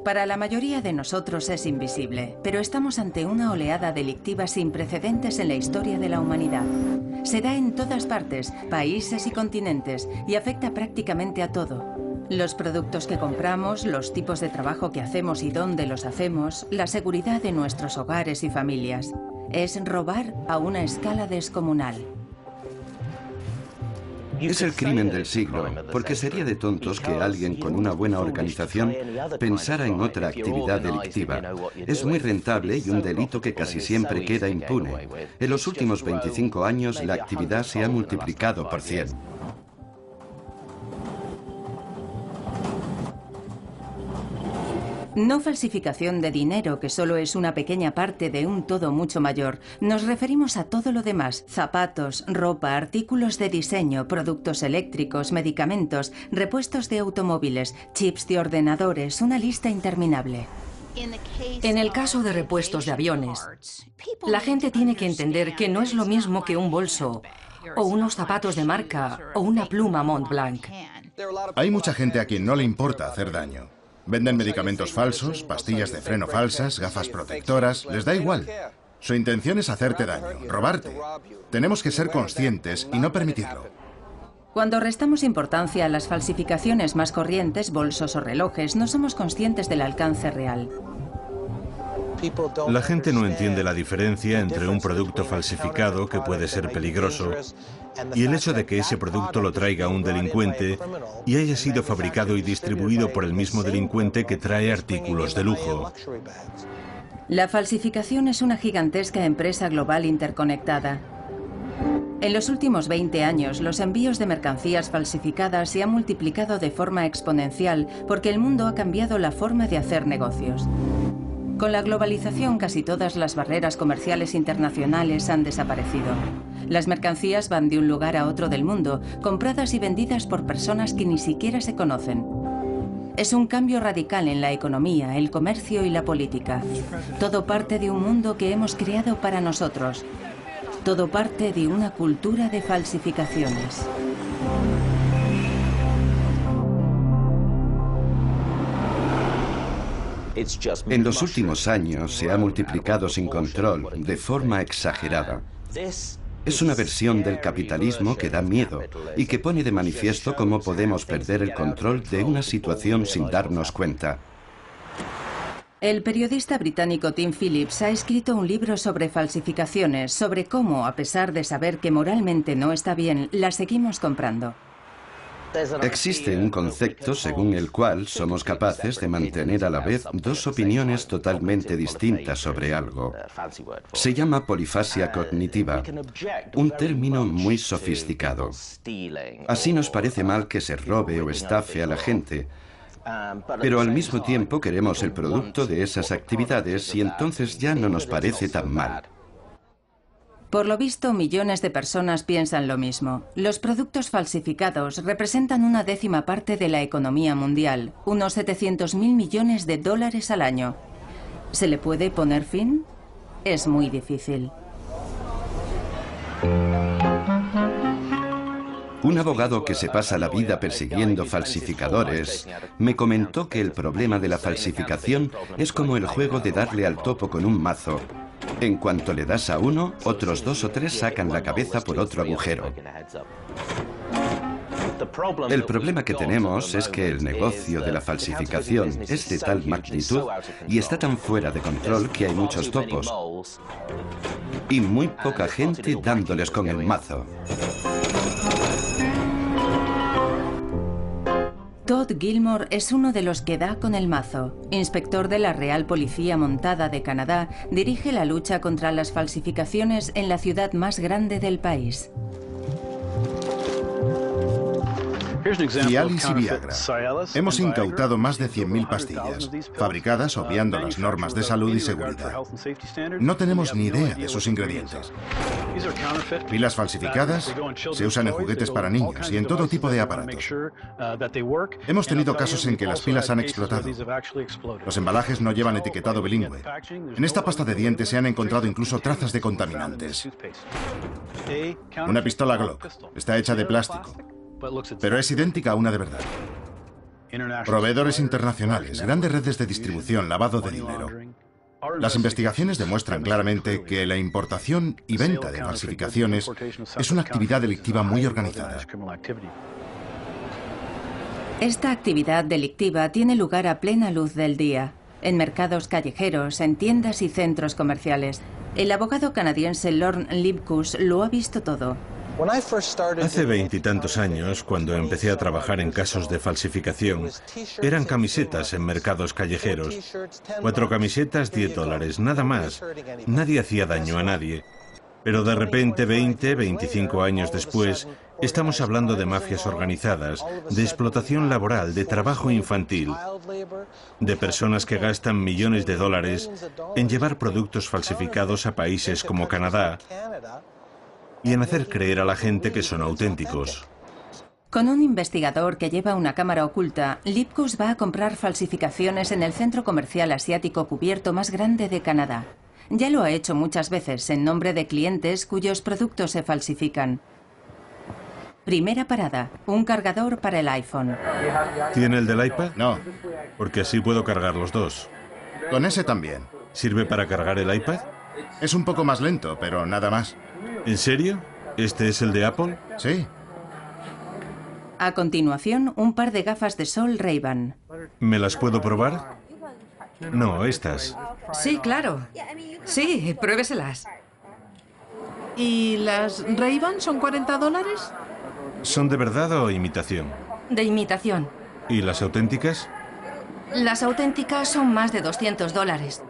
Para la mayoría de nosotros es invisible, pero estamos ante una oleada delictiva sin precedentes en la historia de la humanidad. Se da en todas partes, países y continentes, y afecta prácticamente a todo. Los productos que compramos, los tipos de trabajo que hacemos y dónde los hacemos, la seguridad de nuestros hogares y familias. Es robar a una escala descomunal. Es el crimen del siglo, porque sería de tontos que alguien con una buena organización pensara en otra actividad delictiva. Es muy rentable y un delito que casi siempre queda impune. En los últimos 25 años la actividad se ha multiplicado por 100. No falsificación de dinero, que solo es una pequeña parte de un todo mucho mayor. Nos referimos a todo lo demás: zapatos, ropa, artículos de diseño, productos eléctricos, medicamentos, repuestos de automóviles, chips de ordenadores, una lista interminable. En el caso de repuestos de aviones, la gente tiene que entender que no es lo mismo que un bolso, o unos zapatos de marca, o una pluma Montblanc. Hay mucha gente a quien no le importa hacer daño. Venden medicamentos falsos, pastillas de freno falsas, gafas protectoras, les da igual. Su intención es hacerte daño, robarte. Tenemos que ser conscientes y no permitirlo. Cuando restamos importancia a las falsificaciones más corrientes, bolsos o relojes, no somos conscientes del alcance real. La gente no entiende la diferencia entre un producto falsificado, que puede ser peligroso, y el hecho de que ese producto lo traiga un delincuente y haya sido fabricado y distribuido por el mismo delincuente que trae artículos de lujo. La falsificación es una gigantesca empresa global interconectada. En los últimos 20 años, los envíos de mercancías falsificadas se han multiplicado de forma exponencial porque el mundo ha cambiado la forma de hacer negocios. Con la globalización, casi todas las barreras comerciales internacionales han desaparecido. Las mercancías van de un lugar a otro del mundo, compradas y vendidas por personas que ni siquiera se conocen. Es un cambio radical en la economía, el comercio y la política. Todo parte de un mundo que hemos creado para nosotros. Todo parte de una cultura de falsificaciones. En los últimos años se ha multiplicado sin control, de forma exagerada. Es una versión del capitalismo que da miedo y que pone de manifiesto cómo podemos perder el control de una situación sin darnos cuenta. El periodista británico Tim Phillips ha escrito un libro sobre falsificaciones, sobre cómo, a pesar de saber que moralmente no está bien, las seguimos comprando. Existe un concepto según el cual somos capaces de mantener a la vez dos opiniones totalmente distintas sobre algo. Se llama polifasia cognitiva, un término muy sofisticado. Así nos parece mal que se robe o estafe a la gente, pero al mismo tiempo queremos el producto de esas actividades y entonces ya no nos parece tan mal. Por lo visto, millones de personas piensan lo mismo. Los productos falsificados representan una décima parte de la economía mundial, unos 700.000 millones de dólares al año. ¿Se le puede poner fin? Es muy difícil. Un abogado que se pasa la vida persiguiendo falsificadores me comentó que el problema de la falsificación es como el juego de darle al topo con un mazo. En cuanto le das a uno, otros 2 o 3 sacan la cabeza por otro agujero. El problema que tenemos es que el negocio de la falsificación es de tal magnitud y está tan fuera de control que hay muchos topos y muy poca gente dándoles con el mazo. Todd Gilmore es uno de los que da con el mazo. Inspector de la Real Policía Montada de Canadá, dirige la lucha contra las falsificaciones en la ciudad más grande del país. Cialis y Viagra. Hemos incautado más de 100.000 pastillas, fabricadas obviando las normas de salud y seguridad. No tenemos ni idea de sus ingredientes. Pilas falsificadas se usan en juguetes para niños y en todo tipo de aparatos. Hemos tenido casos en que las pilas han explotado. Los embalajes no llevan etiquetado bilingüe. En esta pasta de dientes se han encontrado incluso trazas de contaminantes. Una pistola Glock está hecha de plástico, pero es idéntica a una de verdad. Proveedores internacionales, grandes redes de distribución, lavado de dinero. Las investigaciones demuestran claramente que la importación y venta de falsificaciones es una actividad delictiva muy organizada. Esta actividad delictiva tiene lugar a plena luz del día, en mercados callejeros, en tiendas y centros comerciales. El abogado canadiense Lorne Lipkus lo ha visto todo. Hace 20 y tantos años, cuando empecé a trabajar en casos de falsificación, eran camisetas en mercados callejeros. 4 camisetas, $10, nada más. Nadie hacía daño a nadie. Pero de repente, 20, 25 años después, estamos hablando de mafias organizadas, de explotación laboral, de trabajo infantil, de personas que gastan millones de dólares en llevar productos falsificados a países como Canadá y en hacer creer a la gente que son auténticos. Con un investigador que lleva una cámara oculta, Lipkus va a comprar falsificaciones en el centro comercial asiático cubierto más grande de Canadá. Ya lo ha hecho muchas veces en nombre de clientes cuyos productos se falsifican. Primera parada, un cargador para el iPhone. ¿Tiene el del iPad? No. Porque así puedo cargar los dos. Con ese también. ¿Sirve para cargar el iPad? Es un poco más lento, pero nada más. ¿En serio? ¿Este es el de Apple? Sí. A continuación, un par de gafas de sol Ray-Ban. ¿Me las puedo probar? No, estas. Sí, claro. Sí, pruébeselas. ¿Y las Ray-Ban son $40? ¿Son de verdad o imitación? De imitación. ¿Y las auténticas? Las auténticas son más de $200.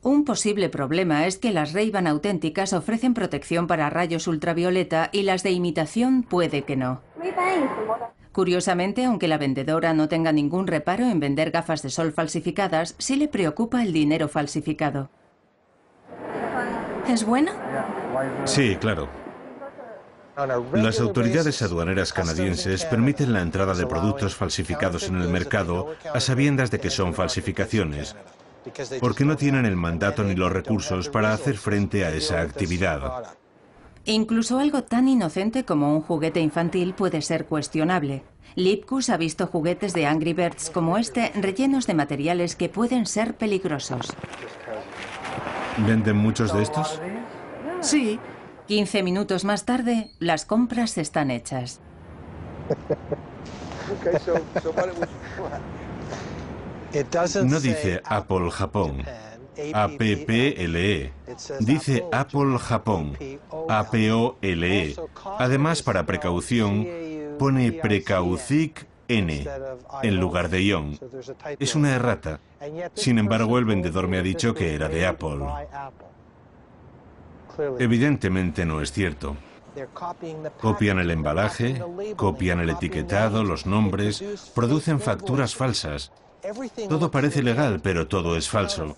Un posible problema es que las Ray-Ban auténticas ofrecen protección para rayos ultravioleta y las de imitación puede que no. Curiosamente, aunque la vendedora no tenga ningún reparo en vender gafas de sol falsificadas, sí le preocupa el dinero falsificado. ¿Es bueno? Sí, claro. Las autoridades aduaneras canadienses permiten la entrada de productos falsificados en el mercado a sabiendas de que son falsificaciones, porque no tienen el mandato ni los recursos para hacer frente a esa actividad. Incluso algo tan inocente como un juguete infantil puede ser cuestionable. Lipkus ha visto juguetes de Angry Birds como este rellenos de materiales que pueden ser peligrosos. ¿Venden muchos de estos? Sí. 15 minutos más tarde, las compras están hechas. No dice Apple Japón, APPLE. Dice Apple Japón, APOLE. Además, para precaución, pone Precaucic N en lugar de ion. Es una errata. Sin embargo, el vendedor me ha dicho que era de Apple. Evidentemente no es cierto. Copian el embalaje, copian el etiquetado, los nombres, producen facturas falsas. Todo parece legal, pero todo es falso.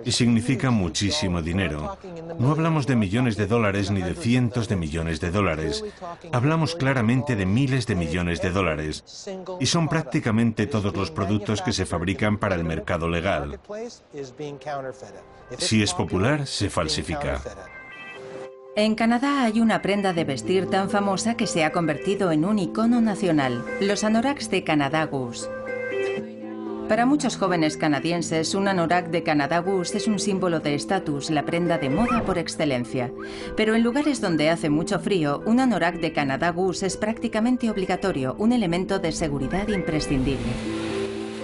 Y significa muchísimo dinero. No hablamos de millones de dólares ni de cientos de millones de dólares. Hablamos claramente de miles de millones de dólares. Y son prácticamente todos los productos que se fabrican para el mercado legal. Si es popular, se falsifica. En Canadá hay una prenda de vestir tan famosa que se ha convertido en un icono nacional, los anoraks de Canada Goose. Para muchos jóvenes canadienses, un anorak de Canada Goose es un símbolo de estatus, la prenda de moda por excelencia. Pero en lugares donde hace mucho frío, un anorak de Canada Goose es prácticamente obligatorio, un elemento de seguridad imprescindible.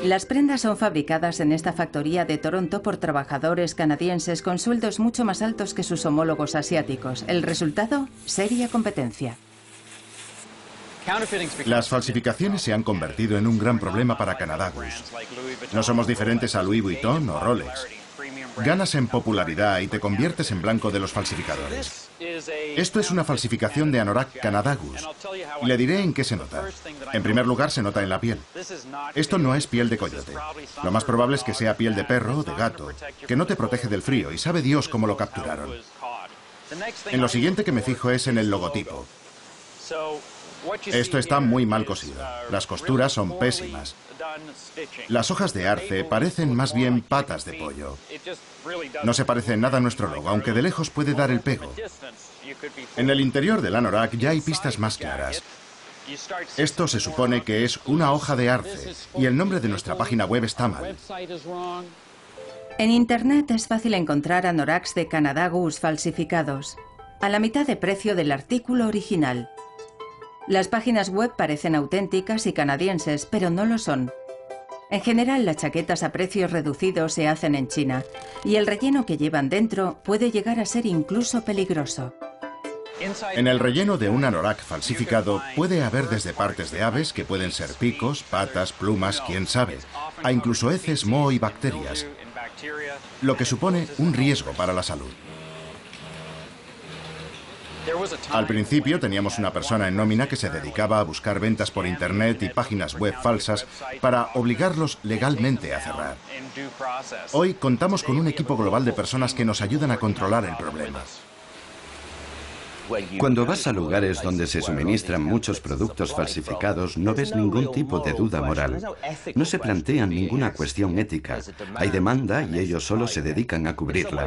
Las prendas son fabricadas en esta factoría de Toronto por trabajadores canadienses con sueldos mucho más altos que sus homólogos asiáticos. El resultado, seria competencia. Las falsificaciones se han convertido en un gran problema para Canada Goose. No somos diferentes a Louis Vuitton o Rolex. Ganas en popularidad y te conviertes en blanco de los falsificadores. Esto es una falsificación de anorak Canada Goose. Y le diré en qué se nota. En primer lugar, se nota en la piel. Esto no es piel de coyote. Lo más probable es que sea piel de perro o de gato, que no te protege del frío y sabe Dios cómo lo capturaron. En lo siguiente que me fijo es en el logotipo. Esto está muy mal cosido. Las costuras son pésimas. Las hojas de arce parecen más bien patas de pollo. No se parece en nada a nuestro logo, aunque de lejos puede dar el pego. En el interior del anorak ya hay pistas más claras. Esto se supone que es una hoja de arce y el nombre de nuestra página web está mal. En Internet es fácil encontrar anoraks de Canada Goose falsificados, a la mitad de precio del artículo original. Las páginas web parecen auténticas y canadienses, pero no lo son. En general, las chaquetas a precios reducidos se hacen en China, y el relleno que llevan dentro puede llegar a ser incluso peligroso. En el relleno de un anorak falsificado puede haber desde partes de aves, que pueden ser picos, patas, plumas, quién sabe, a incluso heces, moho y bacterias, lo que supone un riesgo para la salud. Al principio teníamos una persona en nómina que se dedicaba a buscar ventas por Internet y páginas web falsas para obligarlos legalmente a cerrar. Hoy contamos con un equipo global de personas que nos ayudan a controlar el problema. Cuando vas a lugares donde se suministran muchos productos falsificados, no ves ningún tipo de duda moral. No se plantean ninguna cuestión ética. Hay demanda y ellos solo se dedican a cubrirla.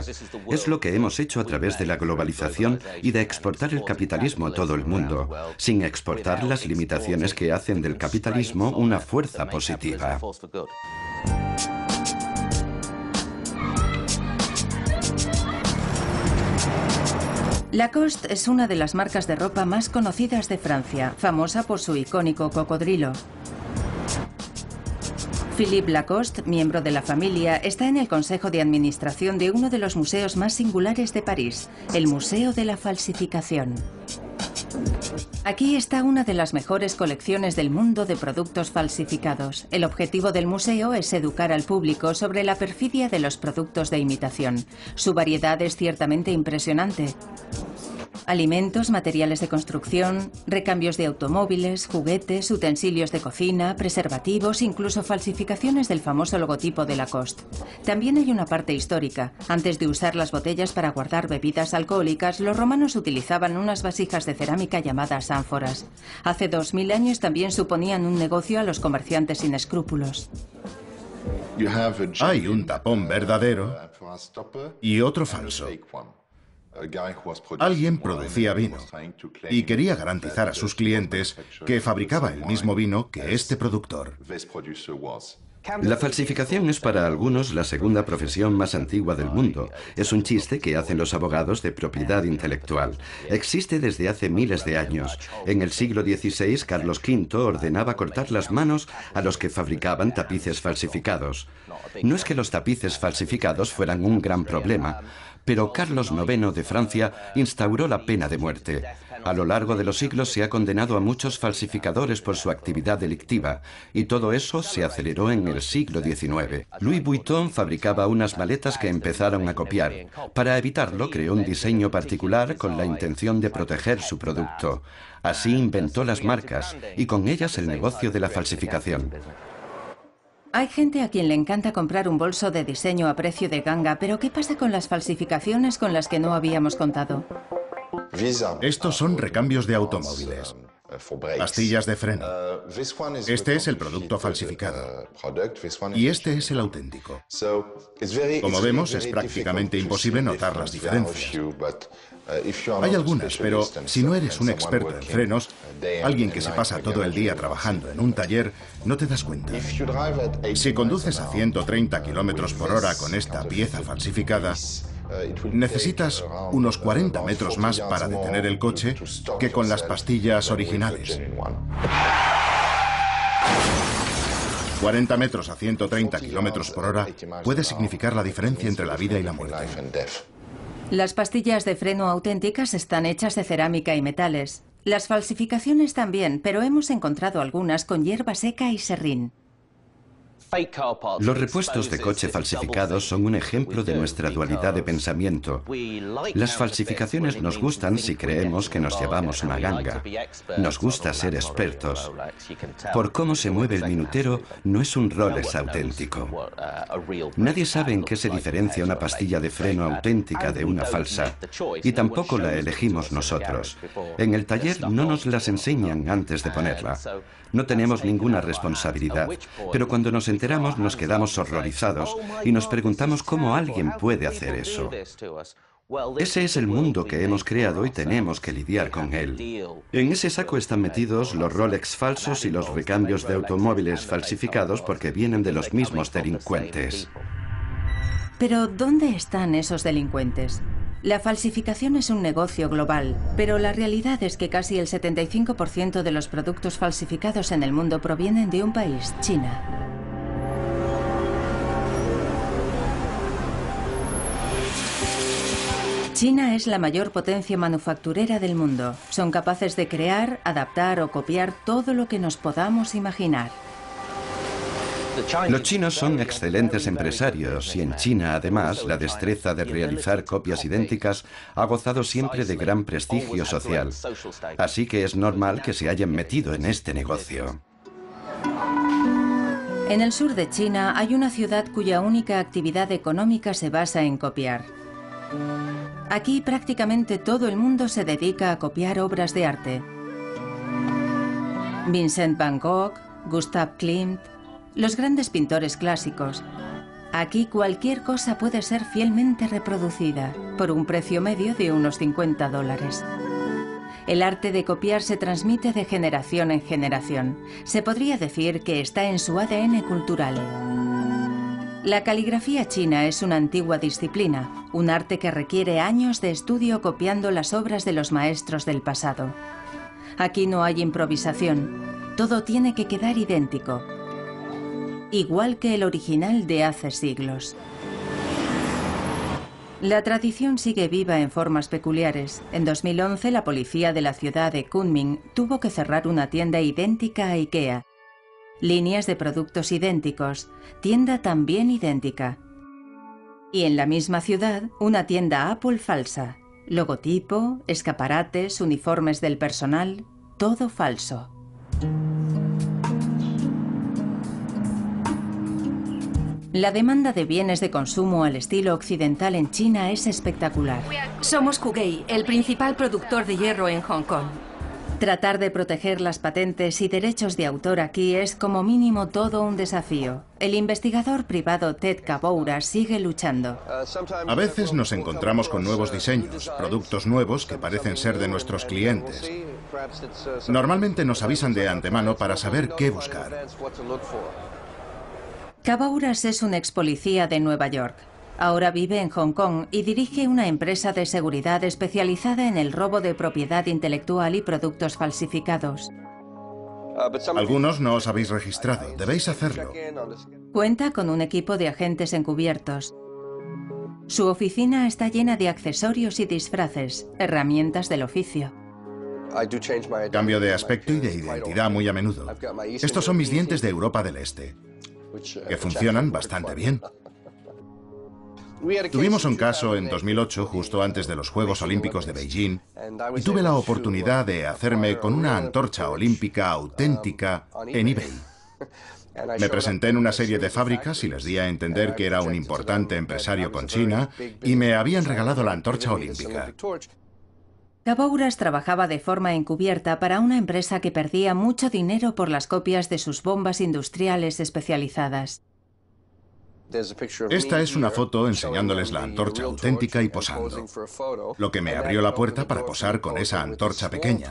Es lo que hemos hecho a través de la globalización y de exportar el capitalismo a todo el mundo, sin exportar las limitaciones que hacen del capitalismo una fuerza positiva. Lacoste es una de las marcas de ropa más conocidas de Francia, famosa por su icónico cocodrilo. Philippe Lacoste, miembro de la familia, está en el consejo de administración de uno de los museos más singulares de París, el Museo de la Falsificación. Aquí está una de las mejores colecciones del mundo de productos falsificados. El objetivo del museo es educar al público sobre la perfidia de los productos de imitación. Su variedad es ciertamente impresionante. Alimentos, materiales de construcción, recambios de automóviles, juguetes, utensilios de cocina, preservativos, incluso falsificaciones del famoso logotipo de Lacoste. También hay una parte histórica. Antes de usar las botellas para guardar bebidas alcohólicas, los romanos utilizaban unas vasijas de cerámica llamadas ánforas. Hace 2000 años también suponían un negocio a los comerciantes sin escrúpulos. Hay un tapón verdadero y otro falso. Alguien producía vino y quería garantizar a sus clientes que fabricaba el mismo vino que este productor. La falsificación es para algunos la segunda profesión más antigua del mundo. Es un chiste que hacen los abogados de propiedad intelectual. Existe desde hace miles de años. En el siglo XVI, Carlos V ordenaba cortar las manos a los que fabricaban tapices falsificados. No es que los tapices falsificados fueran un gran problema, pero Carlos IX de Francia instauró la pena de muerte. A lo largo de los siglos se ha condenado a muchos falsificadores por su actividad delictiva, y todo eso se aceleró en el siglo XIX. Louis Vuitton fabricaba unas maletas que empezaron a copiar. Para evitarlo, creó un diseño particular con la intención de proteger su producto. Así inventó las marcas, y con ellas el negocio de la falsificación. Hay gente a quien le encanta comprar un bolso de diseño a precio de ganga, pero ¿qué pasa con las falsificaciones con las que no habíamos contado? Estos son recambios de automóviles, pastillas de freno. Este es el producto falsificado y este es el auténtico. Como vemos, es prácticamente imposible notar las diferencias. Hay algunas, pero si no eres un experto en frenos, alguien que se pasa todo el día trabajando en un taller, no te das cuenta. Si conduces a 130 km por hora con esta pieza falsificada, necesitas unos 40 metros más para detener el coche que con las pastillas originales. 40 metros a 130 km por hora puede significar la diferencia entre la vida y la muerte. Las pastillas de freno auténticas están hechas de cerámica y metales. Las falsificaciones también, pero hemos encontrado algunas con hierba seca y serrín. Los repuestos de coche falsificados son un ejemplo de nuestra dualidad de pensamiento. Las falsificaciones nos gustan si creemos que nos llevamos una ganga. Nos gusta ser expertos. Por cómo se mueve el minutero, no es un Rolex auténtico. Nadie sabe en qué se diferencia una pastilla de freno auténtica de una falsa, y tampoco la elegimos nosotros. En el taller no nos las enseñan antes de ponerla. No tenemos ninguna responsabilidad, pero cuando nos enteramos nos quedamos horrorizados y nos preguntamos cómo alguien puede hacer eso. Ese es el mundo que hemos creado y tenemos que lidiar con él. En ese saco están metidos los Rolex falsos y los recambios de automóviles falsificados porque vienen de los mismos delincuentes. Pero, ¿dónde están esos delincuentes? La falsificación es un negocio global, pero la realidad es que casi el 75% de los productos falsificados en el mundo provienen de un país, China. China es la mayor potencia manufacturera del mundo. Son capaces de crear, adaptar o copiar todo lo que nos podamos imaginar. Los chinos son excelentes empresarios y en China, además, la destreza de realizar copias idénticas ha gozado siempre de gran prestigio social. Así que es normal que se hayan metido en este negocio. En el sur de China hay una ciudad cuya única actividad económica se basa en copiar. Aquí prácticamente todo el mundo se dedica a copiar obras de arte. Vincent van Gogh, Gustav Klimt, los grandes pintores clásicos. Aquí cualquier cosa puede ser fielmente reproducida por un precio medio de unos $50. El arte de copiar se transmite de generación en generación. Se podría decir que está en su ADN cultural. La caligrafía china es una antigua disciplina, un arte que requiere años de estudio copiando las obras de los maestros del pasado. Aquí no hay improvisación, todo tiene que quedar idéntico, igual que el original de hace siglos. La tradición sigue viva en formas peculiares. En 2011, la policía de la ciudad de Kunming tuvo que cerrar una tienda idéntica a IKEA. Líneas de productos idénticos, tienda también idéntica. Y en la misma ciudad, una tienda Apple falsa. Logotipo, escaparates, uniformes del personal, todo falso. La demanda de bienes de consumo al estilo occidental en China es espectacular. Somos Kugei, el principal productor de hierro en Hong Kong. Tratar de proteger las patentes y derechos de autor aquí es como mínimo todo un desafío. El investigador privado Ted Kabouras sigue luchando. A veces nos encontramos con nuevos diseños, productos nuevos que parecen ser de nuestros clientes. Normalmente nos avisan de antemano para saber qué buscar. Kabouras es un ex policía de Nueva York. Ahora vive en Hong Kong y dirige una empresa de seguridad especializada en el robo de propiedad intelectual y productos falsificados. Algunos no os habéis registrado, debéis hacerlo. Cuenta con un equipo de agentes encubiertos. Su oficina está llena de accesorios y disfraces, herramientas del oficio. Cambio de aspecto y de identidad muy a menudo. Estos son mis dientes de Europa del Este, que funcionan bastante bien. Tuvimos un caso en 2008, justo antes de los Juegos Olímpicos de Beijing, y tuve la oportunidad de hacerme con una antorcha olímpica auténtica en eBay. Me presenté en una serie de fábricas y les di a entender que era un importante empresario con China y me habían regalado la antorcha olímpica. Kabouras trabajaba de forma encubierta para una empresa que perdía mucho dinero por las copias de sus bombas industriales especializadas. Esta es una foto enseñándoles la antorcha auténtica y posando, lo que me abrió la puerta para posar con esa antorcha pequeña.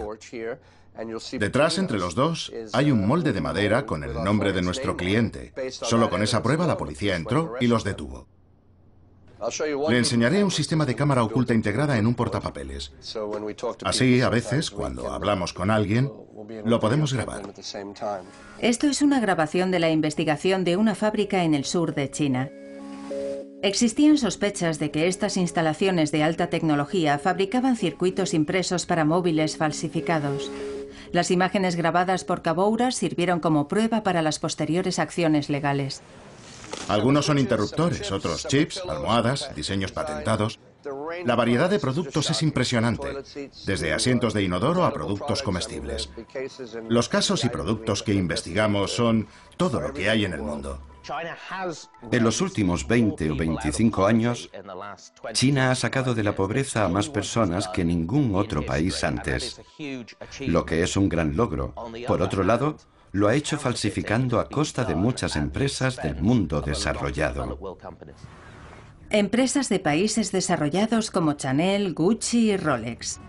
Detrás, entre los dos, hay un molde de madera con el nombre de nuestro cliente. Solo con esa prueba la policía entró y los detuvo. Le enseñaré un sistema de cámara oculta integrada en un portapapeles. Así, a veces, cuando hablamos con alguien, lo podemos grabar. Esto es una grabación de la investigación de una fábrica en el sur de China. Existían sospechas de que estas instalaciones de alta tecnología fabricaban circuitos impresos para móviles falsificados. Las imágenes grabadas por Kabouras sirvieron como prueba para las posteriores acciones legales. Algunos son interruptores, otros chips, almohadas, diseños patentados. La variedad de productos es impresionante, desde asientos de inodoro a productos comestibles. Los casos y productos que investigamos son todo lo que hay en el mundo. En los últimos 20 o 25 años, China ha sacado de la pobreza a más personas que ningún otro país antes, lo que es un gran logro. Por otro lado, lo ha hecho falsificando a costa de muchas empresas del mundo desarrollado. Empresas de países desarrollados como Chanel, Gucci y Rolex.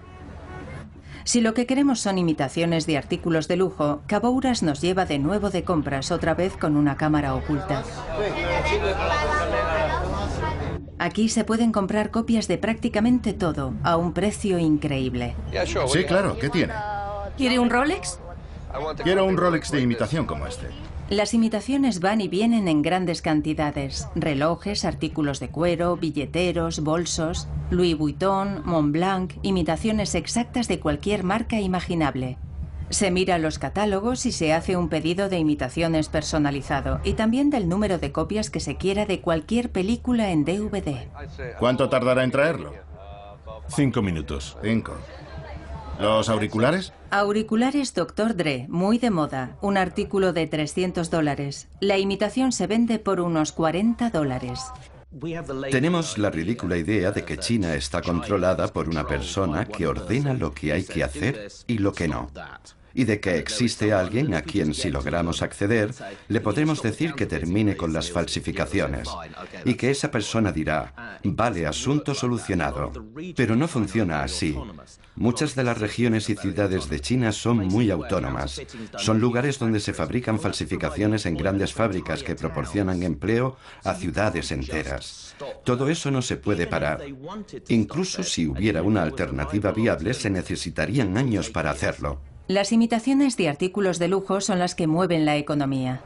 Si lo que queremos son imitaciones de artículos de lujo, Cabouras nos lleva de nuevo de compras, otra vez con una cámara oculta. Aquí se pueden comprar copias de prácticamente todo, a un precio increíble. Sí, claro, ¿qué tiene? ¿Quiere un Rolex? Quiero un Rolex de imitación como este. Las imitaciones van y vienen en grandes cantidades. Relojes, artículos de cuero, billeteros, bolsos, Louis Vuitton, Montblanc, imitaciones exactas de cualquier marca imaginable. Se mira los catálogos y se hace un pedido de imitaciones personalizado y también del número de copias que se quiera de cualquier película en DVD. ¿Cuánto tardará en traerlo? 5 minutos. 5. ¿Los auriculares? Auriculares Dr. Dre, muy de moda, un artículo de $300. La imitación se vende por unos $40. Tenemos la ridícula idea de que China está controlada por una persona que ordena lo que hay que hacer y lo que no. Y de que existe alguien a quien, si logramos acceder, le podremos decir que termine con las falsificaciones. Y que esa persona dirá, vale, asunto solucionado. Pero no funciona así. Muchas de las regiones y ciudades de China son muy autónomas. Son lugares donde se fabrican falsificaciones en grandes fábricas que proporcionan empleo a ciudades enteras. Todo eso no se puede parar. Incluso si hubiera una alternativa viable, se necesitarían años para hacerlo. Las imitaciones de artículos de lujo son las que mueven la economía.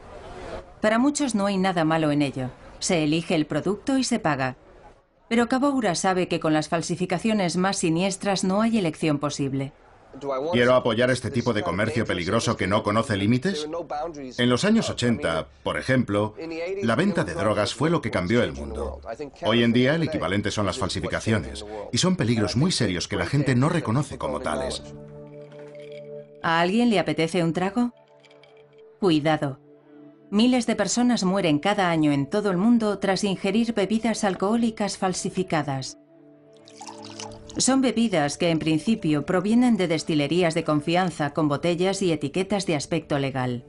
Para muchos no hay nada malo en ello. Se elige el producto y se paga. Pero Cabouras sabe que con las falsificaciones más siniestras no hay elección posible. ¿Quiero apoyar este tipo de comercio peligroso que no conoce límites? En los años 80, por ejemplo, la venta de drogas fue lo que cambió el mundo. Hoy en día el equivalente son las falsificaciones, y son peligros muy serios que la gente no reconoce como tales. ¿A alguien le apetece un trago? Cuidado. Miles de personas mueren cada año en todo el mundo tras ingerir bebidas alcohólicas falsificadas. Son bebidas que en principio provienen de destilerías de confianza con botellas y etiquetas de aspecto legal.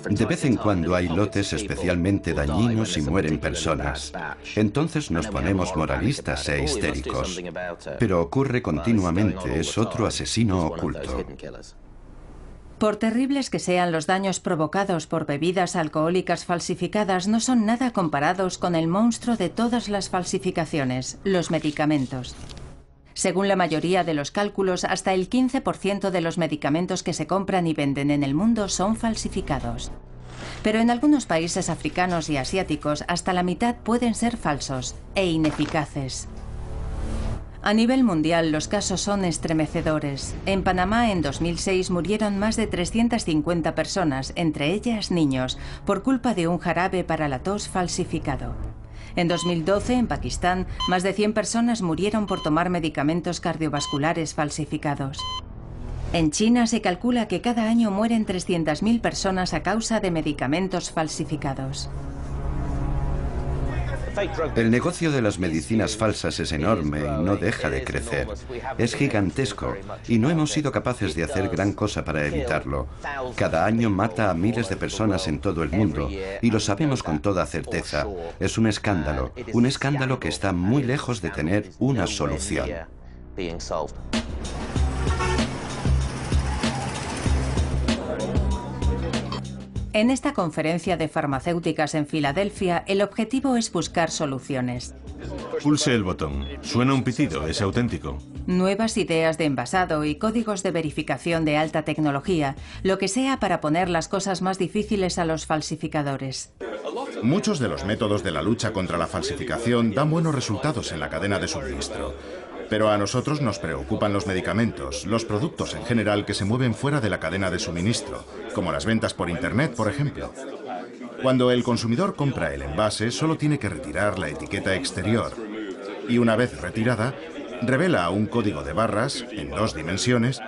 De vez en cuando hay lotes especialmente dañinos y mueren personas. Entonces nos ponemos moralistas e histéricos. Pero ocurre continuamente, es otro asesino oculto. Por terribles que sean los daños provocados por bebidas alcohólicas falsificadas, no son nada comparados con el monstruo de todas las falsificaciones, los medicamentos. Según la mayoría de los cálculos, hasta el 15% de los medicamentos que se compran y venden en el mundo son falsificados. Pero en algunos países africanos y asiáticos, hasta la mitad pueden ser falsos e ineficaces. A nivel mundial, los casos son estremecedores. En Panamá, en 2006, murieron más de 350 personas, entre ellas niños, por culpa de un jarabe para la tos falsificado. En 2012, en Pakistán, más de 100 personas murieron por tomar medicamentos cardiovasculares falsificados. En China se calcula que cada año mueren 300.000 personas a causa de medicamentos falsificados. El negocio de las medicinas falsas es enorme y no deja de crecer. Es gigantesco y no hemos sido capaces de hacer gran cosa para evitarlo. Cada año mata a miles de personas en todo el mundo y lo sabemos con toda certeza. Es un escándalo que está muy lejos de tener una solución. En esta conferencia de farmacéuticas en Filadelfia, el objetivo es buscar soluciones. Pulse el botón. Suena un pitido, es auténtico. Nuevas ideas de envasado y códigos de verificación de alta tecnología, lo que sea para poner las cosas más difíciles a los falsificadores. Muchos de los métodos de la lucha contra la falsificación dan buenos resultados en la cadena de suministro. Pero a nosotros nos preocupan los medicamentos, los productos en general que se mueven fuera de la cadena de suministro, como las ventas por Internet, por ejemplo. Cuando el consumidor compra el envase, solo tiene que retirar la etiqueta exterior. Y una vez retirada, revela un código de barras en 2 dimensiones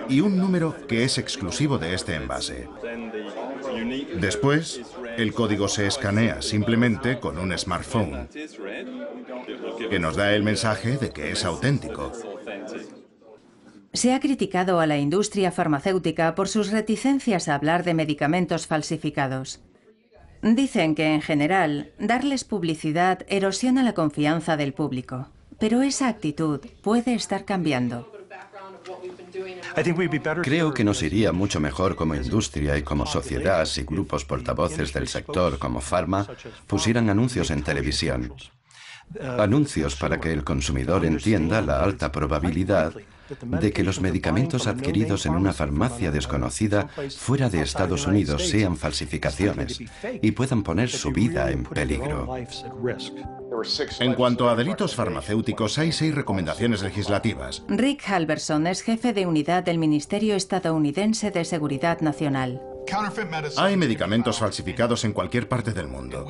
y un número que es exclusivo de este envase. Después, el código se escanea simplemente con un smartphone, que nos da el mensaje de que es auténtico. Se ha criticado a la industria farmacéutica por sus reticencias a hablar de medicamentos falsificados. Dicen que, en general, darles publicidad erosiona la confianza del público. Pero esa actitud puede estar cambiando. Creo que nos iría mucho mejor como industria y como sociedad si grupos portavoces del sector como Pharma pusieran anuncios en televisión. Anuncios para que el consumidor entienda la alta probabilidad de que los medicamentos adquiridos en una farmacia desconocida fuera de Estados Unidos sean falsificaciones y puedan poner su vida en peligro. En cuanto a delitos farmacéuticos, hay 6 recomendaciones legislativas. Rick Halverson es jefe de unidad del Ministerio Estadounidense de Seguridad Nacional. Hay medicamentos falsificados en cualquier parte del mundo.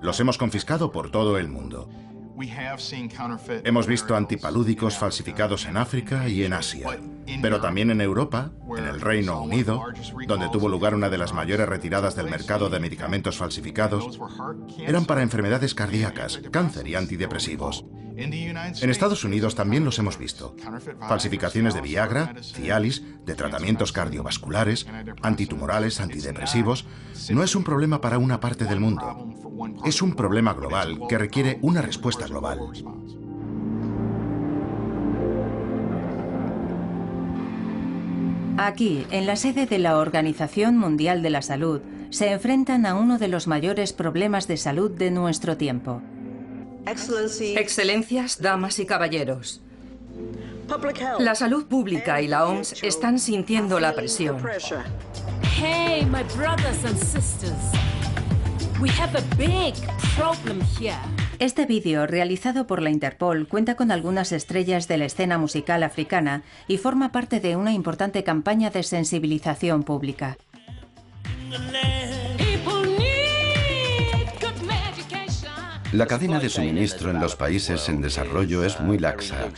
Los hemos confiscado por todo el mundo. Hemos visto antipalúdicos falsificados en África y en Asia, pero también en Europa, en el Reino Unido, donde tuvo lugar una de las mayores retiradas del mercado de medicamentos falsificados. Eran para enfermedades cardíacas, cáncer y antidepresivos. En Estados Unidos también los hemos visto. Falsificaciones de Viagra, Cialis, de tratamientos cardiovasculares, antitumorales, antidepresivos. No es un problema para una parte del mundo. Es un problema global que requiere una respuesta global. Aquí, en la sede de la Organización Mundial de la Salud, se enfrentan a uno de los mayores problemas de salud de nuestro tiempo. Excelencias, damas y caballeros. La salud pública y la OMS están sintiendo la presión. Hey, my brothers and sisters. We have a big problem here. Este vídeo, realizado por la Interpol, cuenta con algunas estrellas de la escena musical africana y forma parte de una importante campaña de sensibilización pública. La cadena de suministro en los países en desarrollo es muy laxa.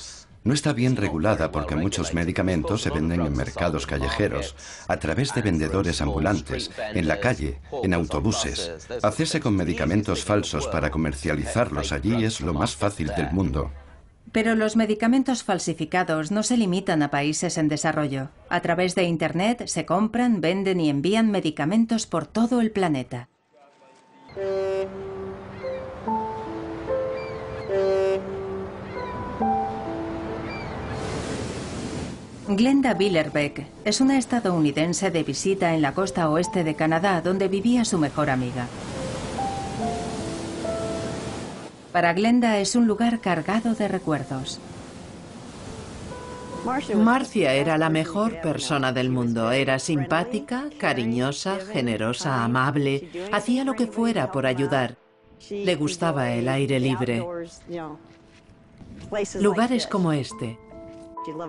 No está bien regulada porque muchos medicamentos se venden en mercados callejeros, a través de vendedores ambulantes, en la calle, en autobuses. Hacerse con medicamentos falsos para comercializarlos allí es lo más fácil del mundo. Pero los medicamentos falsificados no se limitan a países en desarrollo. A través de Internet se compran, venden y envían medicamentos por todo el planeta. Glenda Billerbeck es una estadounidense de visita en la costa oeste de Canadá, donde vivía su mejor amiga. Para Glenda es un lugar cargado de recuerdos. Marcia era la mejor persona del mundo. Era simpática, cariñosa, generosa, amable. Hacía lo que fuera por ayudar. Le gustaba el aire libre. Lugares como este.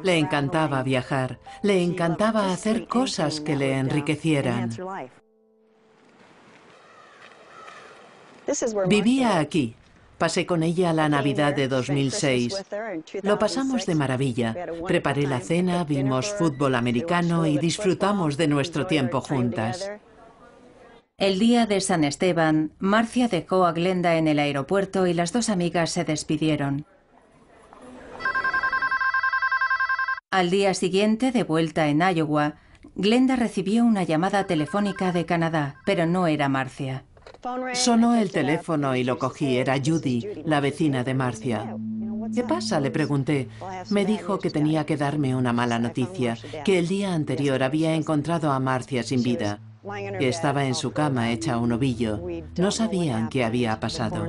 Le encantaba viajar. Le encantaba hacer cosas que le enriquecieran. Vivía aquí. Pasé con ella la Navidad de 2006. Lo pasamos de maravilla. Preparé la cena, vimos fútbol americano y disfrutamos de nuestro tiempo juntas. El día de San Esteban, Marcia dejó a Glenda en el aeropuerto y las dos amigas se despidieron. Al día siguiente, de vuelta en Iowa, Glenda recibió una llamada telefónica de Canadá, pero no era Marcia. Sonó el teléfono y lo cogí. Era Judy, la vecina de Marcia. ¿Qué pasa?, le pregunté. Me dijo que tenía que darme una mala noticia, que el día anterior había encontrado a Marcia sin vida, que estaba en su cama hecha un ovillo. No sabían qué había pasado.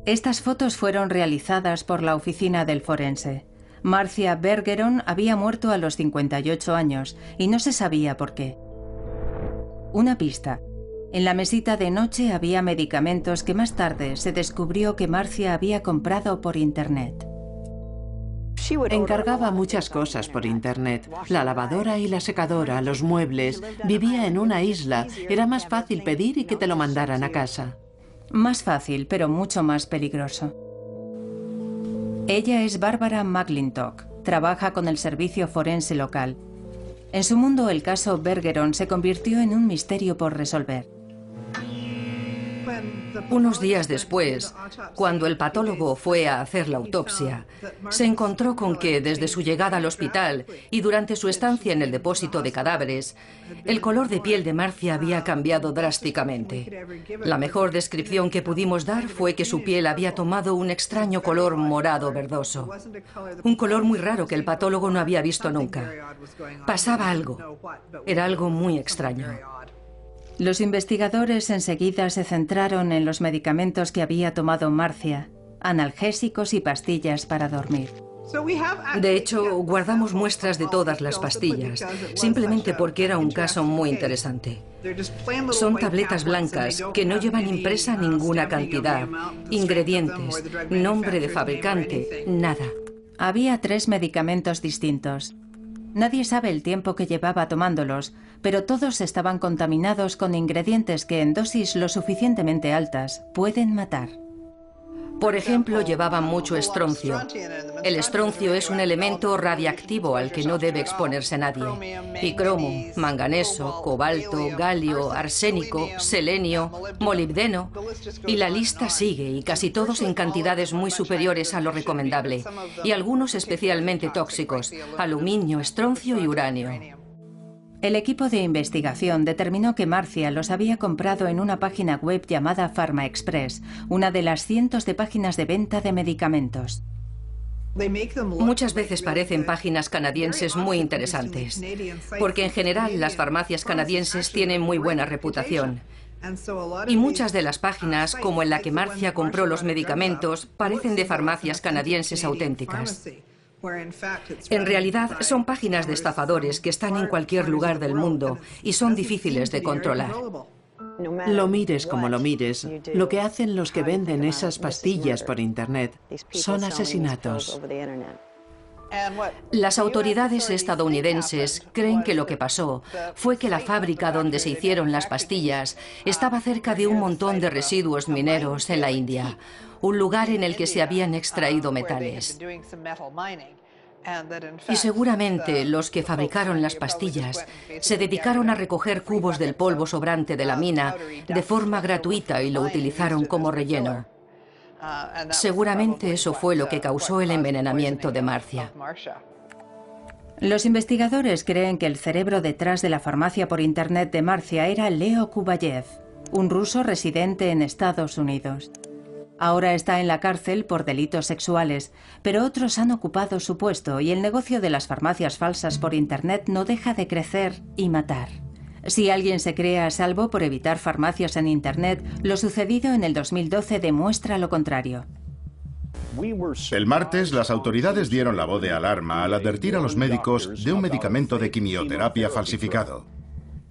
Estas fotos fueron realizadas por la oficina del forense. Marcia Bergeron había muerto a los 58 años y no se sabía por qué. Una pista. En la mesita de noche había medicamentos que más tarde se descubrió que Marcia había comprado por Internet. Encargaba muchas cosas por Internet. La lavadora y la secadora, los muebles. Vivía en una isla. Era más fácil pedir y que te lo mandaran a casa. Más fácil, pero mucho más peligroso. Ella es Barbara McClintock. Trabaja con el servicio forense local. En su mundo, el caso Bergeron se convirtió en un misterio por resolver. Unos días después, cuando el patólogo fue a hacer la autopsia, se encontró con que desde su llegada al hospital y durante su estancia en el depósito de cadáveres, el color de piel de Marcia había cambiado drásticamente. La mejor descripción que pudimos dar fue que su piel había tomado un extraño color morado verdoso. Un color muy raro que el patólogo no había visto nunca. Pasaba algo. Era algo muy extraño. Los investigadores enseguida se centraron en los medicamentos que había tomado Marcia, analgésicos y pastillas para dormir. De hecho, guardamos muestras de todas las pastillas, simplemente porque era un caso muy interesante. Son tabletas blancas que no llevan impresa ninguna cantidad, ingredientes, nombre de fabricante, nada. Había 3 medicamentos distintos. Nadie sabe el tiempo que llevaba tomándolos, pero todos estaban contaminados con ingredientes que en dosis lo suficientemente altas pueden matar. Por ejemplo, llevaban mucho estroncio. El estroncio es un elemento radiactivo al que no debe exponerse nadie. Y cromo, manganeso, cobalto, galio, arsénico, selenio, molibdeno. Y la lista sigue, y casi todos en cantidades muy superiores a lo recomendable. Y algunos especialmente tóxicos: aluminio, estroncio y uranio. El equipo de investigación determinó que Marcia los había comprado en una página web llamada Pharma Express, una de las cientos de páginas de venta de medicamentos. Muchas veces parecen páginas canadienses muy interesantes, porque en general las farmacias canadienses tienen muy buena reputación. Y muchas de las páginas, como en la que Marcia compró los medicamentos, parecen de farmacias canadienses auténticas. En realidad, son páginas de estafadores que están en cualquier lugar del mundo y son difíciles de controlar. Lo mires como lo mires, lo que hacen los que venden esas pastillas por Internet son asesinatos. Las autoridades estadounidenses creen que lo que pasó fue que la fábrica donde se hicieron las pastillas estaba cerca de un montón de residuos mineros en la India, un lugar en el que se habían extraído metales. Y seguramente los que fabricaron las pastillas se dedicaron a recoger cubos del polvo sobrante de la mina de forma gratuita y lo utilizaron como relleno. Seguramente eso fue lo que causó el envenenamiento de Marcia. Los investigadores creen que el cerebro detrás de la farmacia por Internet de Marcia era Leo Kubayev, un ruso residente en Estados Unidos. Ahora está en la cárcel por delitos sexuales, pero otros han ocupado su puesto y el negocio de las farmacias falsas por Internet no deja de crecer y matar. Si alguien se cree a salvo por evitar farmacias en Internet, lo sucedido en el 2012 demuestra lo contrario. El martes, las autoridades dieron la voz de alarma al advertir a los médicos de un medicamento de quimioterapia falsificado.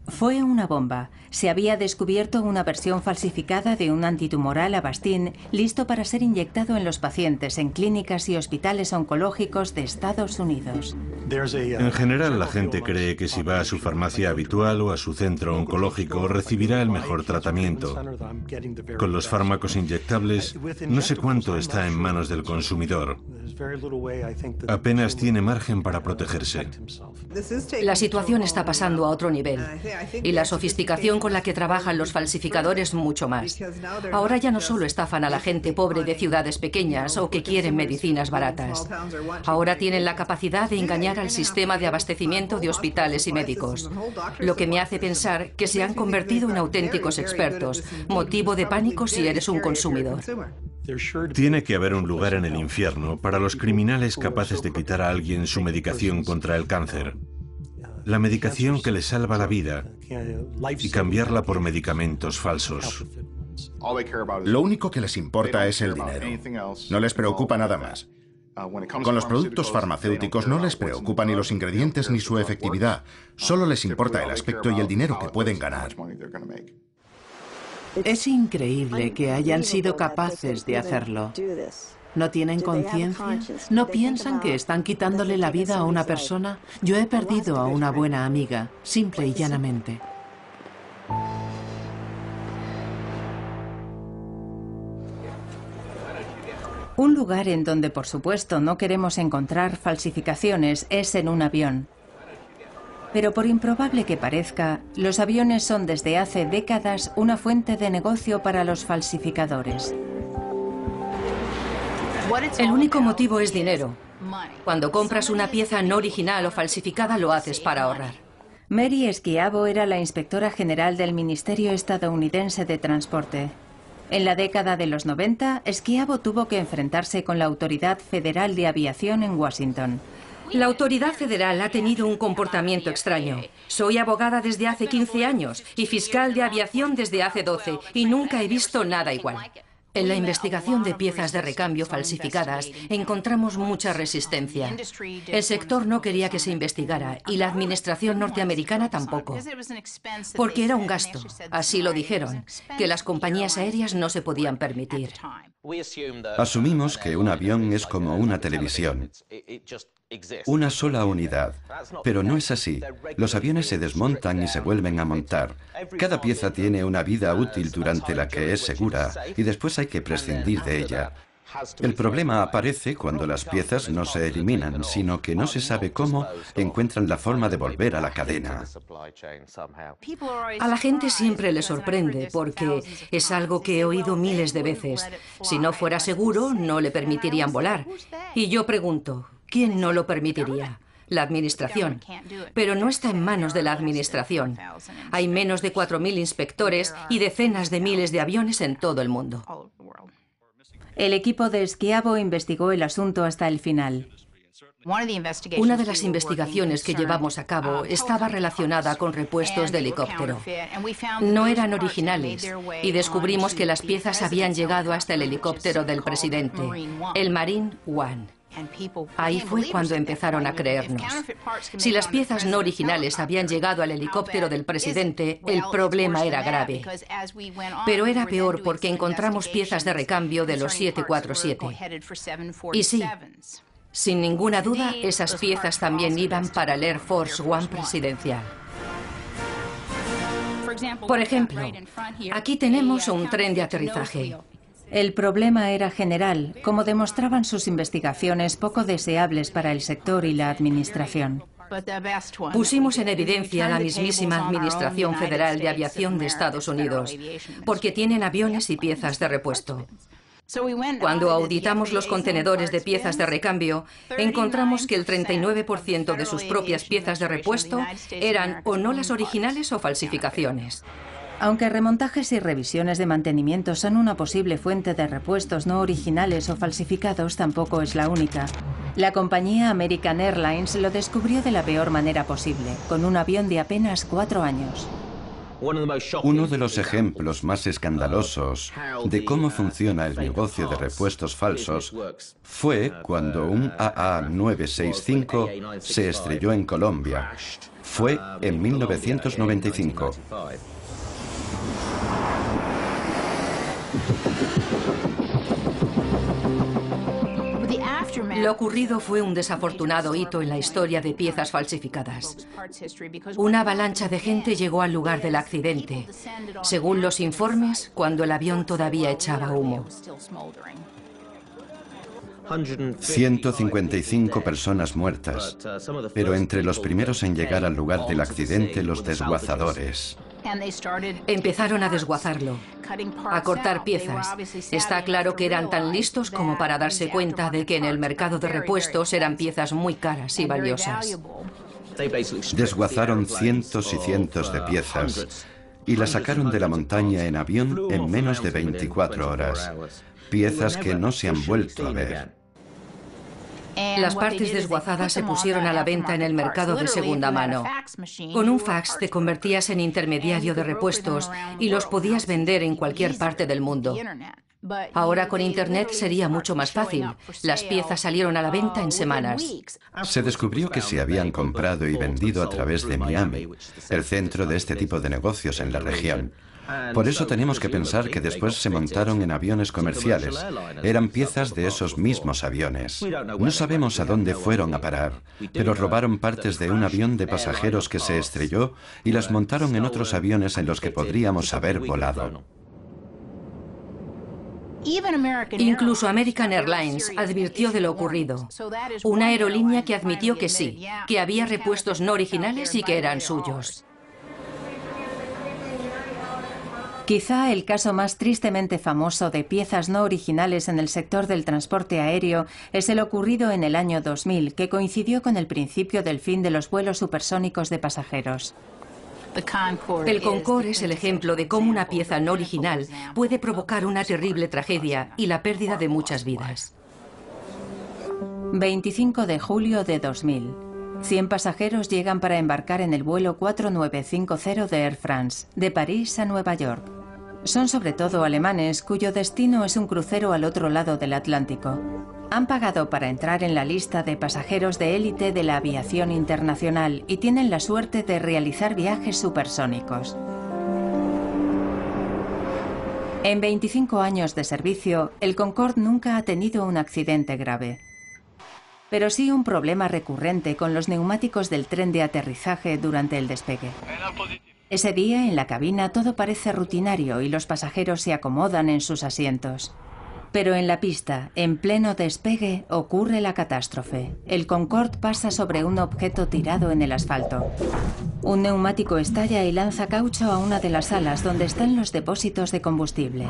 Fue una bomba. Se había descubierto una versión falsificada de un antitumoral Avastin listo para ser inyectado en los pacientes en clínicas y hospitales oncológicos de Estados Unidos. En general, la gente cree que si va a su farmacia habitual o a su centro oncológico recibirá el mejor tratamiento. Con los fármacos inyectables, no sé cuánto está en manos del consumidor. Apenas tiene margen para protegerse. La situación está pasando a otro nivel y la sofisticación con la que trabajan los falsificadores mucho más. Ahora ya no solo estafan a la gente pobre de ciudades pequeñas o que quieren medicinas baratas. Ahora tienen la capacidad de engañar al sistema de abastecimiento de hospitales y médicos, lo que me hace pensar que se han convertido en auténticos expertos, motivo de pánico si eres un consumidor. Tiene que haber un lugar en el infierno para los criminales capaces de quitar a alguien su medicación contra el cáncer. La medicación que le salva la vida y cambiarla por medicamentos falsos. Lo único que les importa es el dinero. No les preocupa nada más. Con los productos farmacéuticos no les preocupa ni los ingredientes ni su efectividad. Solo les importa el aspecto y el dinero que pueden ganar. Es increíble que hayan sido capaces de hacerlo. ¿No tienen conciencia? ¿No piensan que están quitándole la vida a una persona? Yo he perdido a una buena amiga, simple y llanamente. Un lugar en donde, por supuesto, no queremos encontrar falsificaciones es en un avión. Pero por improbable que parezca, los aviones son desde hace décadas una fuente de negocio para los falsificadores. El único motivo es dinero. Cuando compras una pieza no original o falsificada, lo haces para ahorrar. Mary Schiavo era la inspectora general del Ministerio Estadounidense de Transporte. En la década de los 90, Schiavo tuvo que enfrentarse con la Autoridad Federal de Aviación en Washington. La autoridad federal ha tenido un comportamiento extraño. Soy abogada desde hace 15 años y fiscal de aviación desde hace 12 y nunca he visto nada igual. En la investigación de piezas de recambio falsificadas encontramos mucha resistencia. El sector no quería que se investigara y la administración norteamericana tampoco. Porque era un gasto, así lo dijeron, que las compañías aéreas no se podían permitir. Asumimos que un avión es como una televisión. Una sola unidad. Pero no es así. Los aviones se desmontan y se vuelven a montar. Cada pieza tiene una vida útil durante la que es segura y después hay que prescindir de ella. El problema aparece cuando las piezas no se eliminan, sino que no se sabe cómo encuentran la forma de volver a la cadena. A la gente siempre le sorprende porque es algo que he oído miles de veces. Si no fuera seguro, no le permitirían volar. Y yo pregunto, ¿quién no lo permitiría? La administración. Pero no está en manos de la administración. Hay menos de 4.000 inspectores y decenas de miles de aviones en todo el mundo. El equipo de Schiavo investigó el asunto hasta el final. Una de las investigaciones que llevamos a cabo estaba relacionada con repuestos de helicóptero. No eran originales y descubrimos que las piezas habían llegado hasta el helicóptero del presidente, el Marine One. Ahí fue cuando empezaron a creernos. Si las piezas no originales habían llegado al helicóptero del presidente, el problema era grave. Pero era peor porque encontramos piezas de recambio de los 747. Y sí, sin ninguna duda, esas piezas también iban para el Air Force One presidencial. Por ejemplo, aquí tenemos un tren de aterrizaje. El problema era general, como demostraban sus investigaciones poco deseables para el sector y la administración. Pusimos en evidencia a la mismísima Administración Federal de Aviación de Estados Unidos, porque tienen aviones y piezas de repuesto. Cuando auditamos los contenedores de piezas de recambio, encontramos que el 39% de sus propias piezas de repuesto eran o no las originales o falsificaciones. Aunque remontajes y revisiones de mantenimiento son una posible fuente de repuestos no originales o falsificados, tampoco es la única. La compañía American Airlines lo descubrió de la peor manera posible, con un avión de apenas 4 años. Uno de los ejemplos más escandalosos de cómo funciona el negocio de repuestos falsos fue cuando un AA965 se estrelló en Colombia. Fue en 1995. Lo ocurrido fue un desafortunado hito en la historia de piezas falsificadas. Una avalancha de gente llegó al lugar del accidente, según los informes, cuando el avión todavía echaba humo. 155 personas muertas, pero entre los primeros en llegar al lugar del accidente, los desguazadores. Empezaron a desguazarlo, a cortar piezas. Está claro que eran tan listos como para darse cuenta de que en el mercado de repuestos eran piezas muy caras y valiosas. Desguazaron cientos y cientos de piezas y las sacaron de la montaña en avión en menos de 24 horas. Piezas que no se han vuelto a ver. Las partes desguazadas se pusieron a la venta en el mercado de segunda mano. Con un fax te convertías en intermediario de repuestos y los podías vender en cualquier parte del mundo. Ahora con Internet sería mucho más fácil. Las piezas salieron a la venta en semanas. Se descubrió que se habían comprado y vendido a través de Miami, el centro de este tipo de negocios en la región. Por eso tenemos que pensar que después se montaron en aviones comerciales. Eran piezas de esos mismos aviones. No sabemos a dónde fueron a parar, pero robaron partes de un avión de pasajeros que se estrelló y las montaron en otros aviones en los que podríamos haber volado. Incluso American Airlines advirtió de lo ocurrido. Una aerolínea que admitió que sí, que había repuestos no originales y que eran suyos. Quizá el caso más tristemente famoso de piezas no originales en el sector del transporte aéreo es el ocurrido en el año 2000, que coincidió con el principio del fin de los vuelos supersónicos de pasajeros. El Concorde es el ejemplo de cómo una pieza no original puede provocar una terrible tragedia y la pérdida de muchas vidas. 25 de julio de 2000. 100 pasajeros llegan para embarcar en el vuelo 4950 de Air France, de París a Nueva York. Son sobre todo alemanes cuyo destino es un crucero al otro lado del Atlántico. Han pagado para entrar en la lista de pasajeros de élite de la aviación internacional y tienen la suerte de realizar viajes supersónicos. En 25 años de servicio, el Concorde nunca ha tenido un accidente grave, pero sí un problema recurrente con los neumáticos del tren de aterrizaje durante el despegue. Ese día, en la cabina, todo parece rutinario y los pasajeros se acomodan en sus asientos. Pero en la pista, en pleno despegue, ocurre la catástrofe. El Concorde pasa sobre un objeto tirado en el asfalto. Un neumático estalla y lanza caucho a una de las alas donde están los depósitos de combustible.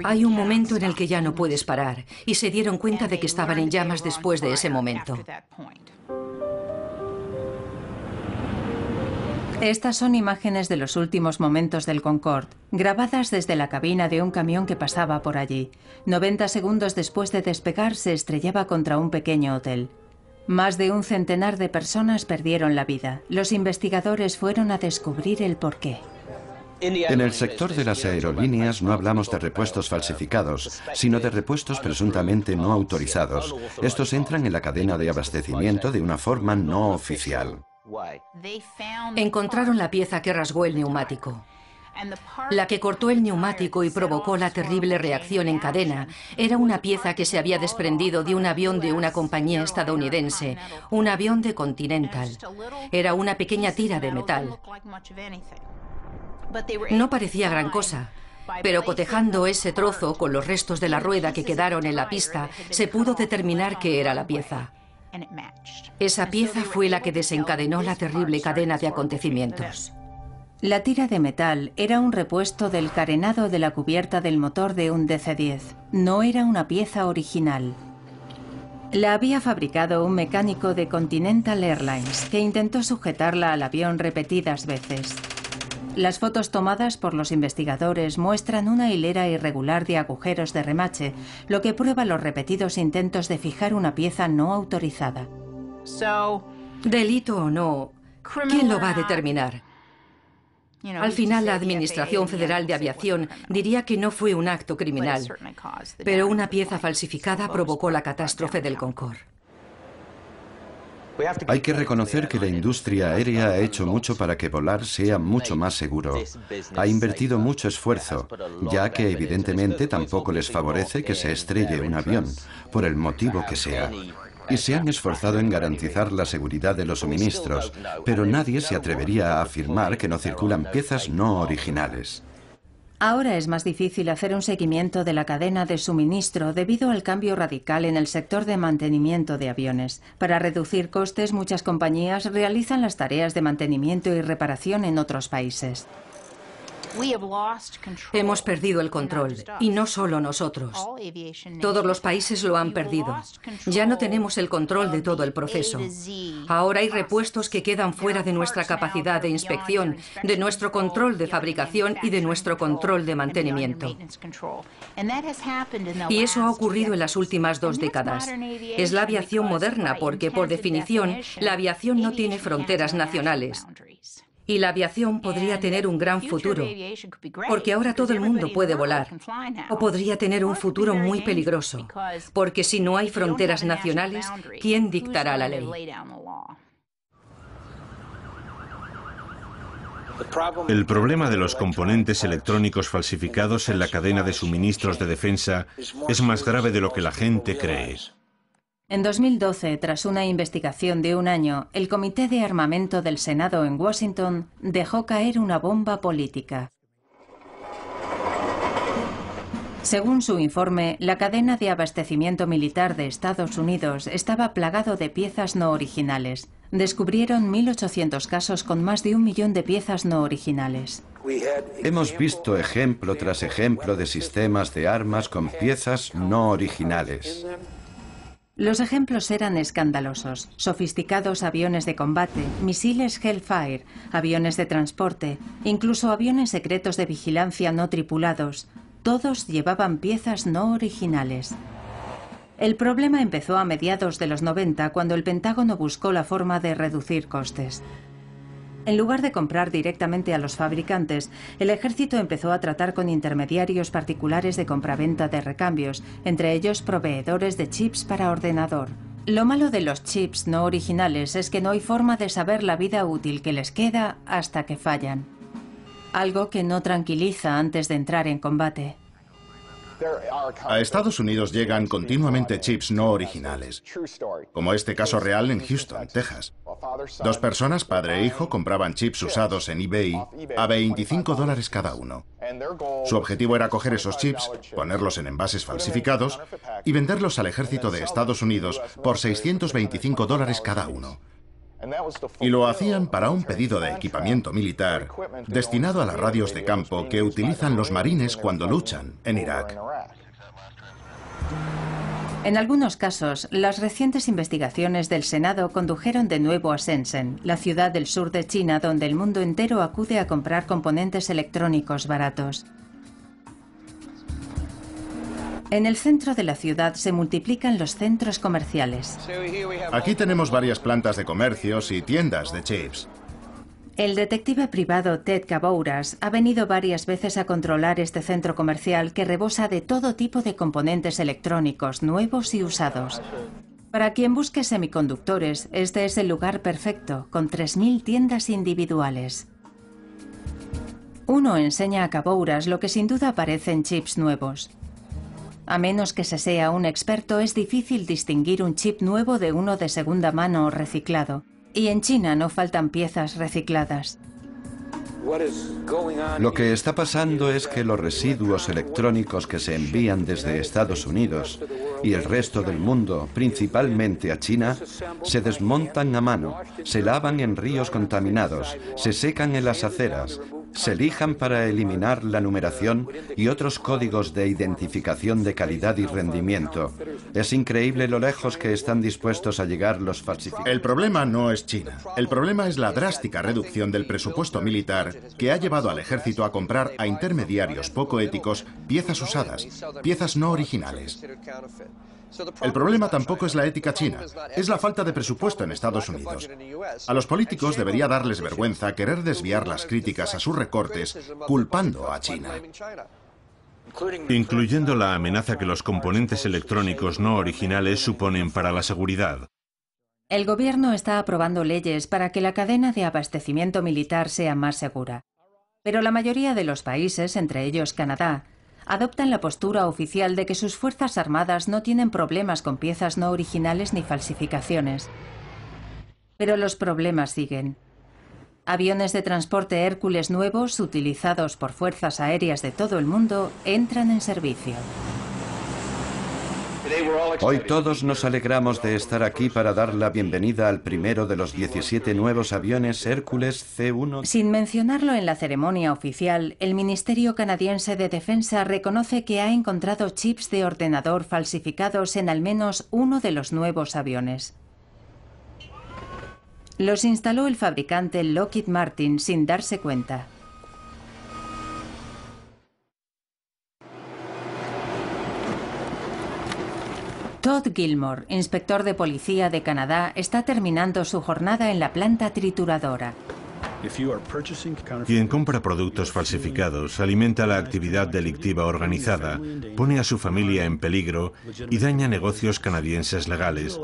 Hay un momento en el que ya no puedes parar, y se dieron cuenta de que estaban en llamas después de ese momento. Estas son imágenes de los últimos momentos del Concorde, grabadas desde la cabina de un camión que pasaba por allí. 90 segundos después de despegar, se estrellaba contra un pequeño hotel. Más de un centenar de personas perdieron la vida. Los investigadores fueron a descubrir el porqué. En el sector de las aerolíneas no hablamos de repuestos falsificados, sino de repuestos presuntamente no autorizados. Estos entran en la cadena de abastecimiento de una forma no oficial. Encontraron la pieza que rasgó el neumático. La que cortó el neumático y provocó la terrible reacción en cadena era una pieza que se había desprendido de un avión de una compañía estadounidense, un avión de Continental. Era una pequeña tira de metal. No parecía gran cosa, pero cotejando ese trozo con los restos de la rueda que quedaron en la pista, se pudo determinar que era la pieza. Esa pieza fue la que desencadenó la terrible cadena de acontecimientos. La tira de metal era un repuesto del carenado de la cubierta del motor de un DC-10. No era una pieza original. La había fabricado un mecánico de Continental Airlines, que intentó sujetarla al avión repetidas veces. Las fotos tomadas por los investigadores muestran una hilera irregular de agujeros de remache, lo que prueba los repetidos intentos de fijar una pieza no autorizada. Delito o no, ¿quién lo va a determinar? Al final, la Administración Federal de Aviación diría que no fue un acto criminal, pero una pieza falsificada provocó la catástrofe del Concorde. Hay que reconocer que la industria aérea ha hecho mucho para que volar sea mucho más seguro. Ha invertido mucho esfuerzo, ya que evidentemente tampoco les favorece que se estrelle un avión, por el motivo que sea. Y se han esforzado en garantizar la seguridad de los suministros, pero nadie se atrevería a afirmar que no circulan piezas no originales. Ahora es más difícil hacer un seguimiento de la cadena de suministro debido al cambio radical en el sector de mantenimiento de aviones. Para reducir costes, muchas compañías realizan las tareas de mantenimiento y reparación en otros países. Hemos perdido el control, y no solo nosotros. Todos los países lo han perdido. Ya no tenemos el control de todo el proceso. Ahora hay repuestos que quedan fuera de nuestra capacidad de inspección, de nuestro control de fabricación y de nuestro control de mantenimiento. Y eso ha ocurrido en las últimas 2 décadas. Es la aviación moderna porque, por definición, la aviación no tiene fronteras nacionales. Y la aviación podría tener un gran futuro, porque ahora todo el mundo puede volar. O podría tener un futuro muy peligroso, porque si no hay fronteras nacionales, ¿quién dictará la ley? El problema de los componentes electrónicos falsificados en la cadena de suministros de defensa es más grave de lo que la gente cree. En 2012, tras una investigación de un año, el Comité de Armamento del Senado en Washington dejó caer una bomba política. Según su informe, la cadena de abastecimiento militar de Estados Unidos estaba plagado de piezas no originales. Descubrieron 1.800 casos con más de 1 millón de piezas no originales. Hemos visto ejemplo tras ejemplo de sistemas de armas con piezas no originales. Los ejemplos eran escandalosos. Sofisticados aviones de combate, misiles Hellfire, aviones de transporte, incluso aviones secretos de vigilancia no tripulados. Todos llevaban piezas no originales. El problema empezó a mediados de los 90, cuando el Pentágono buscó la forma de reducir costes. En lugar de comprar directamente a los fabricantes, el ejército empezó a tratar con intermediarios particulares de compraventa de recambios, entre ellos proveedores de chips para ordenador. Lo malo de los chips no originales es que no hay forma de saber la vida útil que les queda hasta que fallan. Algo que no tranquiliza antes de entrar en combate. A Estados Unidos llegan continuamente chips no originales, como este caso real en Houston, Texas. 2 personas, padre e hijo, compraban chips usados en eBay a $25 cada uno. Su objetivo era coger esos chips, ponerlos en envases falsificados y venderlos al ejército de Estados Unidos por $625 cada uno. Y lo hacían para un pedido de equipamiento militar destinado a las radios de campo que utilizan los marines cuando luchan en Irak. En algunos casos, las recientes investigaciones del Senado condujeron de nuevo a Shenzhen, la ciudad del sur de China donde el mundo entero acude a comprar componentes electrónicos baratos. En el centro de la ciudad se multiplican los centros comerciales. Aquí tenemos varias plantas de comercios y tiendas de chips. El detective privado Ted Cabouras ha venido varias veces a controlar este centro comercial que rebosa de todo tipo de componentes electrónicos nuevos y usados. Para quien busque semiconductores, este es el lugar perfecto, con 3.000 tiendas individuales. Uno enseña a Cabouras lo que sin duda parecen chips nuevos. A menos que se sea un experto, es difícil distinguir un chip nuevo de uno de segunda mano o reciclado. Y en China no faltan piezas recicladas. Lo que está pasando es que los residuos electrónicos que se envían desde Estados Unidos y el resto del mundo, principalmente a China, se desmontan a mano, se lavan en ríos contaminados, se secan en las aceras, se lijan para eliminar la numeración y otros códigos de identificación de calidad y rendimiento. Es increíble lo lejos que están dispuestos a llegar los falsificadores. El problema no es China. El problema es la drástica reducción del presupuesto militar que ha llevado al ejército a comprar a intermediarios poco éticos piezas usadas, piezas no originales. El problema tampoco es la ética china, es la falta de presupuesto en Estados Unidos. A los políticos debería darles vergüenza querer desviar las críticas a sus recortes culpando a China. Incluyendo la amenaza que los componentes electrónicos no originales suponen para la seguridad. El gobierno está aprobando leyes para que la cadena de abastecimiento militar sea más segura. Pero la mayoría de los países, entre ellos Canadá, adoptan la postura oficial de que sus fuerzas armadas no tienen problemas con piezas no originales ni falsificaciones. Pero los problemas siguen. Aviones de transporte Hércules nuevos, utilizados por fuerzas aéreas de todo el mundo, entran en servicio. Hoy todos nos alegramos de estar aquí para dar la bienvenida al primero de los 17 nuevos aviones Hércules C-1. Sin mencionarlo en la ceremonia oficial, el Ministerio Canadiense de Defensa reconoce que ha encontrado chips de ordenador falsificados en al menos uno de los nuevos aviones. Los instaló el fabricante Lockheed Martin sin darse cuenta. Todd Gilmore, inspector de policía de Canadá, está terminando su jornada en la planta trituradora. Quien compra productos falsificados alimenta la actividad delictiva organizada, pone a su familia en peligro y daña negocios canadienses legales.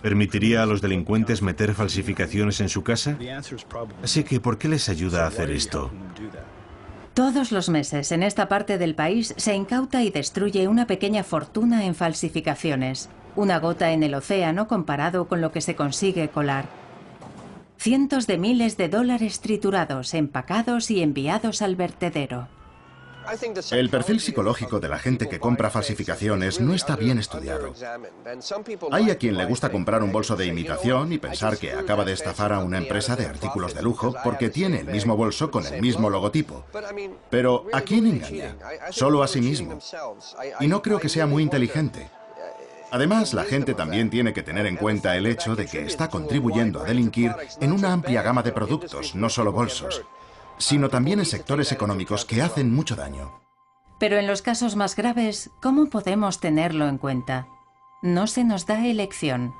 ¿Permitiría a los delincuentes meter falsificaciones en su casa? Así que, ¿por qué les ayuda a hacer esto? Todos los meses en esta parte del país se incauta y destruye una pequeña fortuna en falsificaciones. Una gota en el océano comparado con lo que se consigue colar. Cientos de miles de dólares triturados, empacados y enviados al vertedero. El perfil psicológico de la gente que compra falsificaciones no está bien estudiado. Hay a quien le gusta comprar un bolso de imitación y pensar que acaba de estafar a una empresa de artículos de lujo porque tiene el mismo bolso con el mismo logotipo. Pero ¿a quién engaña? Solo a sí mismo. Y no creo que sea muy inteligente. Además, la gente también tiene que tener en cuenta el hecho de que está contribuyendo a delinquir en una amplia gama de productos, no solo bolsos, sino también en sectores económicos que hacen mucho daño. Pero en los casos más graves, ¿cómo podemos tenerlo en cuenta? No se nos da elección.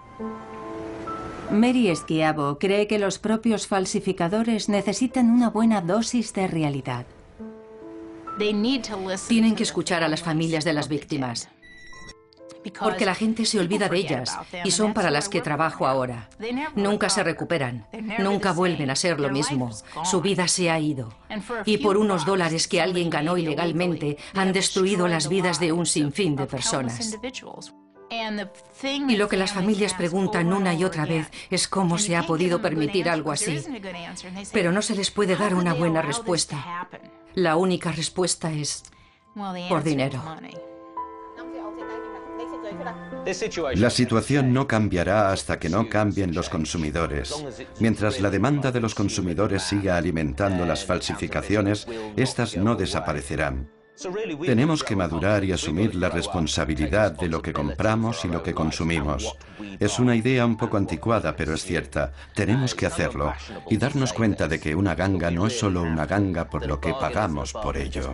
Mary Schiavo cree que los propios falsificadores necesitan una buena dosis de realidad. Tienen que escuchar a las familias de las víctimas, porque la gente se olvida de ellas y son para las que trabajo ahora. Nunca se recuperan, nunca vuelven a ser lo mismo. Su vida se ha ido. Y por unos dólares que alguien ganó ilegalmente, han destruido las vidas de un sinfín de personas. Y lo que las familias preguntan una y otra vez es cómo se ha podido permitir algo así. Pero no se les puede dar una buena respuesta. La única respuesta es por dinero. La situación no cambiará hasta que no cambien los consumidores. Mientras la demanda de los consumidores siga alimentando las falsificaciones, estas no desaparecerán. Tenemos que madurar y asumir la responsabilidad de lo que compramos y lo que consumimos. Es una idea un poco anticuada, pero es cierta. Tenemos que hacerlo y darnos cuenta de que una ganga no es solo una ganga por lo que pagamos por ello.